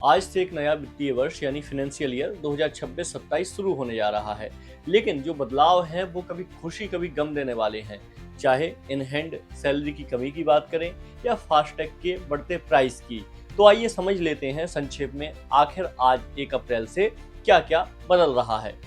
आज से एक नया वित्तीय वर्ष यानी फाइनेंशियल ईयर 2026-27 शुरू होने जा रहा है। लेकिन जो बदलाव हैं वो कभी खुशी कभी गम देने वाले हैं। चाहे इन हैंड सैलरी की कमी की बात करें या फास्टैग के बढ़ते प्राइस की, तो आइए समझ लेते हैं संक्षेप में आखिर आज 1 अप्रैल से क्या क्या बदल रहा है।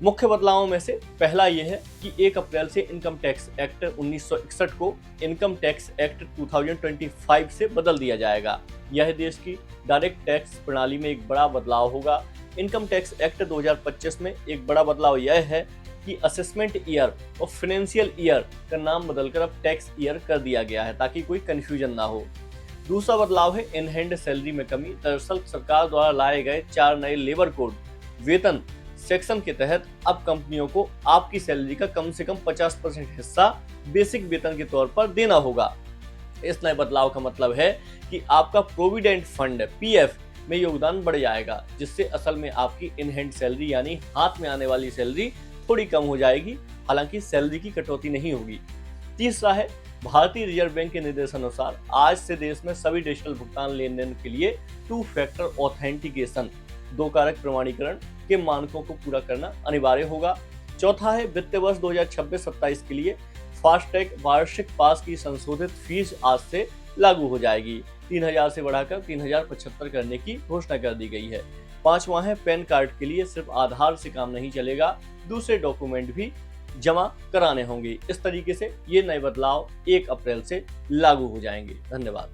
मुख्य बदलावों में से पहला यह है कि 1 अप्रैल से इनकम टैक्स एक्ट 1961 को इनकम टैक्स एक्ट 2025 से बदल दिया जाएगा। यह देश की डायरेक्ट टैक्स प्रणाली में एक बड़ा बदलाव होगा। इनकम टैक्स एक्ट 2025 में एक बड़ा बदलाव यह है कि असेसमेंट ईयर और फाइनेंशियल ईयर का नाम बदलकर अब टैक्स ईयर कर दिया गया है ताकि कोई कंफ्यूजन ना हो। दूसरा बदलाव है इन हैंड सैलरी में कमी। दरअसल सरकार द्वारा लाए गए 4 नए लेबर कोड वेतन सेक्शन के तहत अब कंपनियों को आपकी सैलरी का कम से कम 50% हिस्सा बेसिक वेतन के तौर पर देना होगा। इस नए बदलाव का मतलब है कि आपका प्रोविडेंट फंड पीएफ में योगदान बढ़ जाएगा, जिससे असल में आपकी इन हैंड सैलरी यानी हाथ में आने वाली सैलरी थोड़ी कम हो जाएगी। हालांकि सैलरी की कटौती नहीं होगी। तीसरा है भारतीय रिजर्व बैंक के निर्देशानुसार आज से देश में सभी डिजिटल भुगतान लेन देन के लिए 2 फैक्टर ऑथेंटिकेशन 2 कारक प्रमाणीकरण के मानकों को पूरा करना अनिवार्य होगा। चौथा है वित्तीय वर्ष 2026-27 के लिए फास्टैग वार्षिक पास की संशोधित फीस आज से लागू हो जाएगी। 3000 से बढ़ाकर 3075 करने की घोषणा कर दी गई है। पांचवा है पैन कार्ड के लिए सिर्फ आधार से काम नहीं चलेगा, दूसरे डॉक्यूमेंट भी जमा कराने होंगे। इस तरीके से ये नए बदलाव 1 अप्रैल से लागू हो जाएंगे। धन्यवाद।